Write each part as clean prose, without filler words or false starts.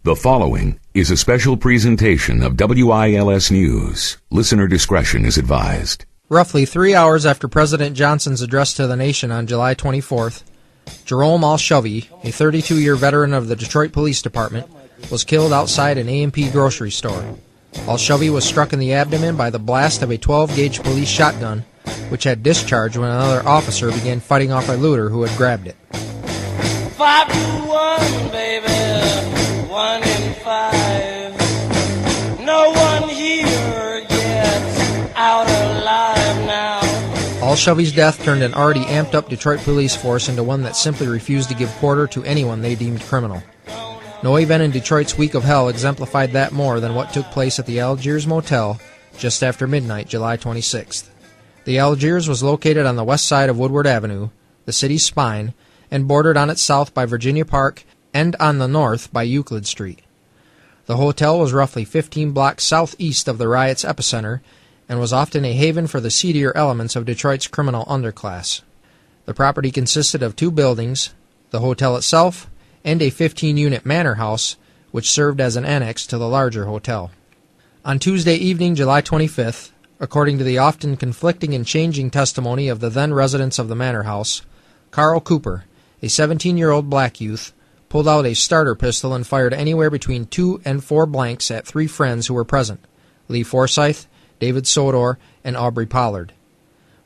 The following is a special presentation of WILS News. Listener discretion is advised. Roughly 3 hours after President Johnson's address to the nation on July 24th, Jerome Alshovey, a 32-year veteran of the Detroit Police Department, was killed outside an A&P grocery store. Alshovey was struck in the abdomen by the blast of a 12-gauge police shotgun, which had discharged when another officer began fighting off a looter who had grabbed it. 5 to 1, baby, 1 in 5. No one here gets out alive now. Alshovey's death turned an already amped-up Detroit police force into one that simply refused to give quarter to anyone they deemed criminal. No event in Detroit's week of hell exemplified that more than what took place at the Algiers Motel just after midnight, July 26th. The Algiers was located on the west side of Woodward Avenue, the city's spine, and bordered on its south by Virginia Park and on the north by Euclid Street. The hotel was roughly 15 blocks southeast of the riot's epicenter and was often a haven for the seedier elements of Detroit's criminal underclass. The property consisted of 2 buildings, the hotel itself, and a 15-unit manor house, which served as an annex to the larger hotel. On Tuesday evening, July 25th, according to the often conflicting and changing testimony of the then residents of the manor house, Carl Cooper, a 17-year-old black youth, pulled out a starter pistol and fired anywhere between 2 and 4 blanks at 3 friends who were present, Lee Forsyth, David Sodor, and Aubrey Pollard.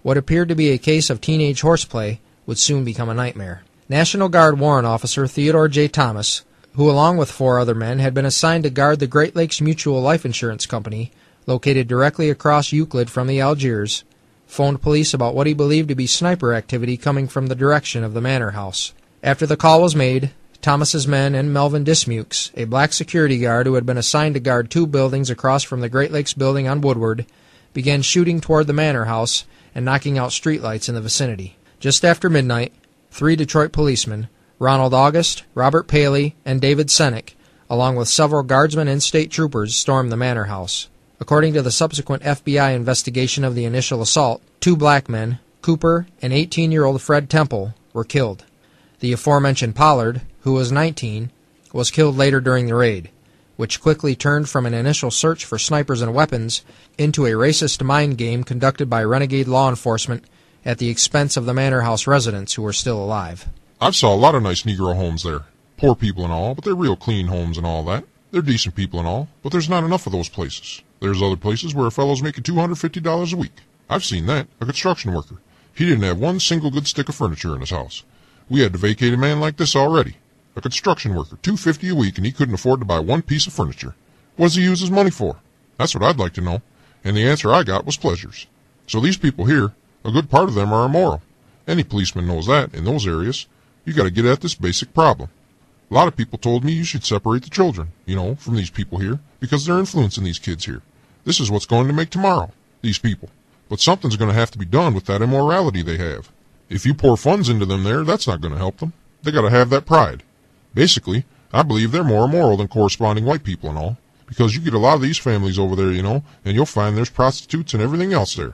What appeared to be a case of teenage horseplay would soon become a nightmare. National Guard warrant officer Theodore J. Thomas, who along with 4 other men had been assigned to guard the Great Lakes Mutual Life Insurance Company, located directly across Euclid from the Algiers, phoned police about what he believed to be sniper activity coming from the direction of the manor house. After the call was made, Thomas's men and Melvin Dismukes, a black security guard who had been assigned to guard 2 buildings across from the Great Lakes building on Woodward, began shooting toward the manor house and knocking out streetlights in the vicinity. Just after midnight, 3 Detroit policemen, Ronald August, Robert Paley, and David Sennick, along with several guardsmen and state troopers, stormed the manor house. According to the subsequent FBI investigation of the initial assault, 2 black men, Cooper and 18-year-old Fred Temple, were killed. The aforementioned Pollard, who was 19, was killed later during the raid, which quickly turned from an initial search for snipers and weapons into a racist mind game conducted by renegade law enforcement at the expense of the manor house residents who were still alive. I've saw a lot of nice Negro homes there. Poor people and all, but they're real clean homes and all that. They're decent people and all, but there's not enough of those places. There's other places where a fellow's making $250 a week. I've seen that. A construction worker. He didn't have one single good stick of furniture in his house. We had to vacate a man like this already. A construction worker, $250 a week, and he couldn't afford to buy one piece of furniture. What does he use his money for? That's what I'd like to know. And the answer I got was pleasures. So these people here, a good part of them are immoral. Any policeman knows that in those areas. You got to get at this basic problem. A lot of people told me you should separate the children, from these people here, because they're influencing these kids here. This is what's going to make tomorrow, these people. But something's going to have to be done with that immorality they have. If you pour funds into them there, that's not going to help them. They got to have that pride. Basically, I believe they're more immoral than corresponding white people and all, because you get a lot of these families over there, and you'll find there's prostitutes and everything else there.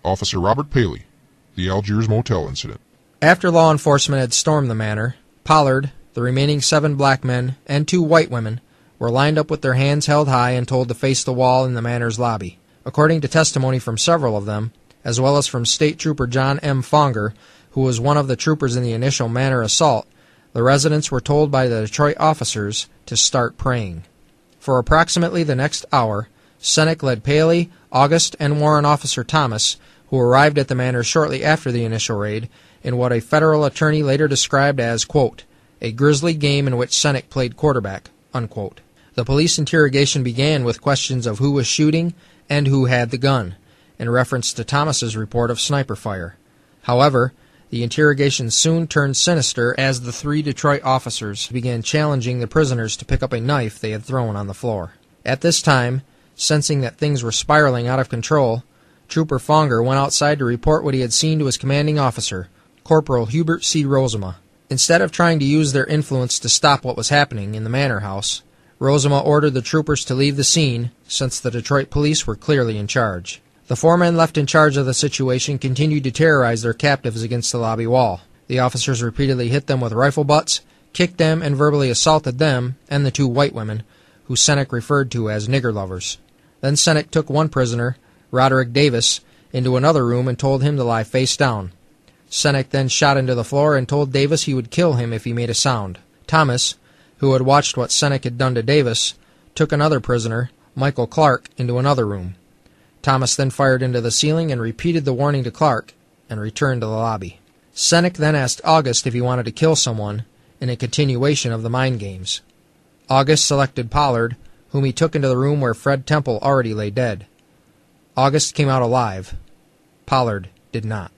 Officer Robert Paley, the Algiers Motel incident. After law enforcement had stormed the manor, Pollard, the remaining 7 black men, and 2 white women were lined up with their hands held high and told to face the wall in the manor's lobby. According to testimony from several of them, as well as from State Trooper John M. Fonger, who was one of the troopers in the initial manor assault, the residents were told by the Detroit officers to start praying. For approximately the next hour, Sennick led Paley, August, and Warrant Officer Thomas, who arrived at the manor shortly after the initial raid, in what a federal attorney later described as, quote, a grisly game in which Sennick played quarterback, unquote. The police interrogation began with questions of who was shooting and who had the gun, in reference to Thomas's report of sniper fire. However, the interrogation soon turned sinister as the 3 Detroit officers began challenging the prisoners to pick up a knife they had thrown on the floor. At this time, sensing that things were spiraling out of control, Trooper Fonger went outside to report what he had seen to his commanding officer, Corporal Hubert C. Rosema. Instead of trying to use their influence to stop what was happening in the manor house, Rosema ordered the troopers to leave the scene, since the Detroit police were clearly in charge. The 4 men left in charge of the situation continued to terrorize their captives against the lobby wall. The officers repeatedly hit them with rifle butts, kicked them and verbally assaulted them and the 2 white women, who Seneck referred to as nigger lovers. Then Seneck took one prisoner, Roderick Davis, into another room and told him to lie face down. Seneck then shot into the floor and told Davis he would kill him if he made a sound. Thomas, who had watched what Seneck had done to Davis, took another prisoner, Michael Clark, into another room. Thomas then fired into the ceiling and repeated the warning to Clark and returned to the lobby. Seneck then asked August if he wanted to kill someone in a continuation of the mind games. August selected Pollard, whom he took into the room where Fred Temple already lay dead. August came out alive. Pollard did not.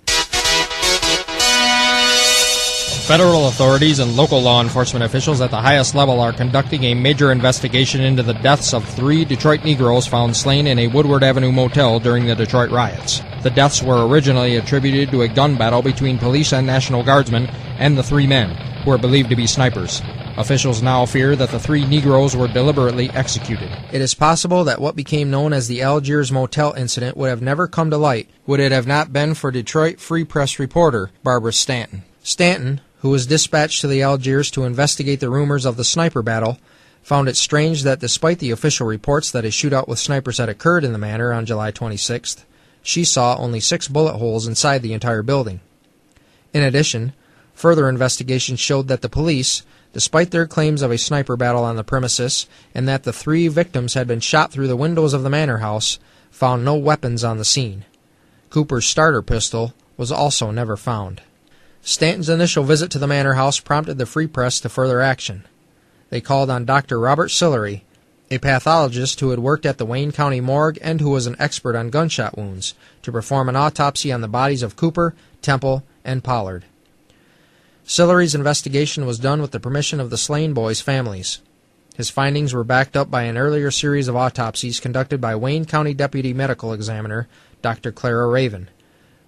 Federal authorities and local law enforcement officials at the highest level are conducting a major investigation into the deaths of 3 Detroit Negroes found slain in a Woodward Avenue motel during the Detroit riots. The deaths were originally attributed to a gun battle between police and National Guardsmen and the 3 men, who were believed to be snipers. Officials now fear that the 3 Negroes were deliberately executed. It is possible that what became known as the Algiers Motel incident would have never come to light would it have not been for Detroit Free Press reporter Barbara Stanton. Stanton, who was dispatched to the Algiers to investigate the rumors of the sniper battle, found it strange that despite the official reports that a shootout with snipers had occurred in the manor on July 26th, she saw only 6 bullet holes inside the entire building. In addition, further investigation showed that the police, despite their claims of a sniper battle on the premises and that the 3 victims had been shot through the windows of the manor house, found no weapons on the scene. Cooper's starter pistol was also never found. Stanton's initial visit to the manor house prompted the Free Press to further action. They called on Dr. Robert Sillery, a pathologist who had worked at the Wayne County morgue and who was an expert on gunshot wounds, to perform an autopsy on the bodies of Cooper, Temple, and Pollard. Sillery's investigation was done with the permission of the slain boys' families. His findings were backed up by an earlier series of autopsies conducted by Wayne County Deputy Medical Examiner Dr. Clara Raven.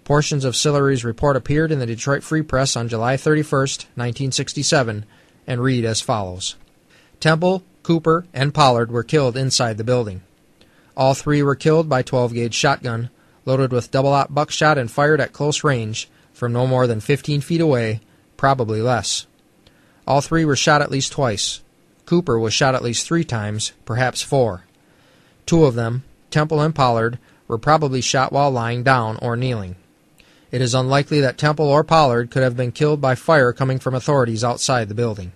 Portions of Sillery's report appeared in the Detroit Free Press on July 31, 1967, and read as follows. Temple, Cooper, and Pollard were killed inside the building. All 3 were killed by 12-gauge shotgun, loaded with double-aught buckshot and fired at close range from no more than 15 feet away, probably less. All 3 were shot at least twice. Cooper was shot at least 3 times, perhaps 4. 2 of them, Temple and Pollard, were probably shot while lying down or kneeling. It is unlikely that Temple or Pollard could have been killed by fire coming from authorities outside the building.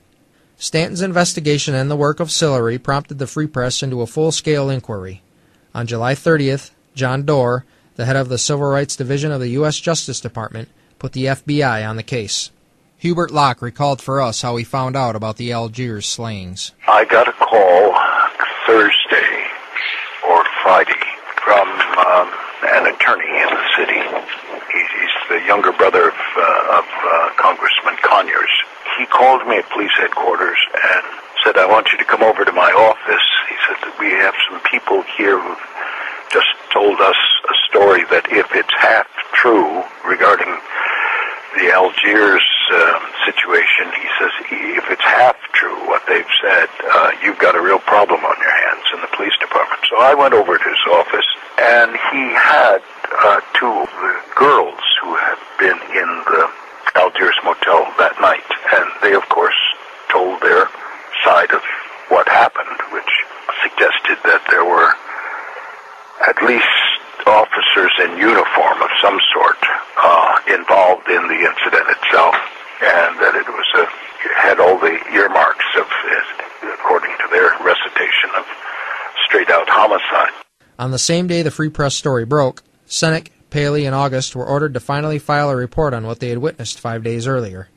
Stanton's investigation and the work of Sillery prompted the Free Press into a full-scale inquiry. On July 30th, John Doerr, the head of the Civil Rights Division of the U.S. Justice Department, put the FBI on the case. Hubert Locke recalled for us how he found out about the Algiers slayings. I got a call Thursday or Friday from an attorney in the city. He's the younger brother of Congressman Conyers. He called me at police headquarters and said, I want you to come over to my office. He said that we have some people here who've just told us a story that if it's half true regarding the Algiers situation, he says, if it's half true what they've said, you've got a real problem on your hands in the police department. So I went over to his office, and he had 2 of the girls who had been in the Algiers motel that night, and they, of course, told their side of what happened, which suggested that there were at least officers in uniform of some sort involved in the incident itself, and that it had all the earmarks of, according to their recitation, of straight-out homicide. On the same day the Free Press story broke, Seneck, Paley, and August were ordered to finally file a report on what they had witnessed 5 days earlier.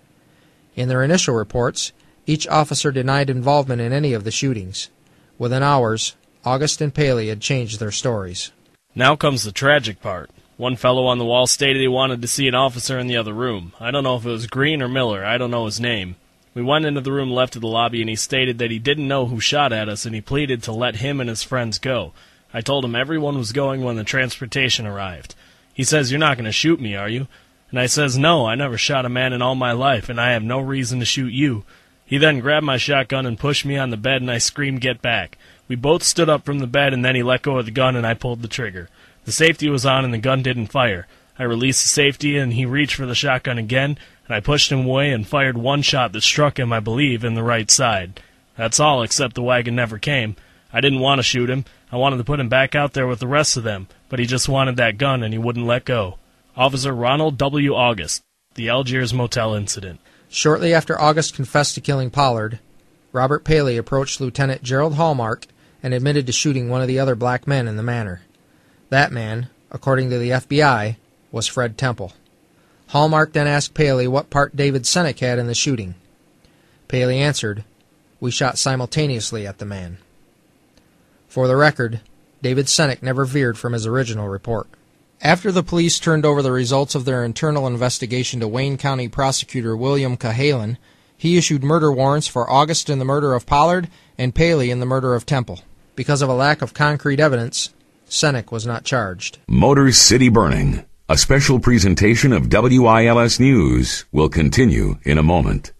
In their initial reports, each officer denied involvement in any of the shootings. Within hours, August and Paley had changed their stories. Now comes the tragic part. One fellow on the wall stated he wanted to see an officer in the other room. I don't know if it was Green or Miller. I don't know his name. We went into the room left of the lobby, and he stated that he didn't know who shot at us, and he pleaded to let him and his friends go. I told him everyone was going when the transportation arrived. He says, "You're not going to shoot me, are you?" And I says, "No, I never shot a man in all my life, and I have no reason to shoot you." He then grabbed my shotgun and pushed me on the bed, and I screamed, "Get back." We both stood up from the bed, and then he let go of the gun, and I pulled the trigger. The safety was on, and the gun didn't fire. I released the safety, and he reached for the shotgun again, and I pushed him away and fired one shot that struck him, I believe, in the right side. That's all, except the wagon never came. I didn't want to shoot him. I wanted to put him back out there with the rest of them, but he just wanted that gun and he wouldn't let go. Officer Ronald W. August, the Algiers Motel incident. Shortly after August confessed to killing Pollard, Robert Paley approached Lieutenant Gerald Hallmark and admitted to shooting one of the other black men in the manor. That man, according to the FBI, was Fred Temple. Hallmark then asked Paley what part David Senek had in the shooting. Paley answered, "We shot simultaneously at the man." For the record, David Senek never veered from his original report. After the police turned over the results of their internal investigation to Wayne County Prosecutor William Cahalan, he issued murder warrants for August in the murder of Pollard and Paley in the murder of Temple. Because of a lack of concrete evidence, Senek was not charged. Motor City Burning, a special presentation of WILS News, will continue in a moment.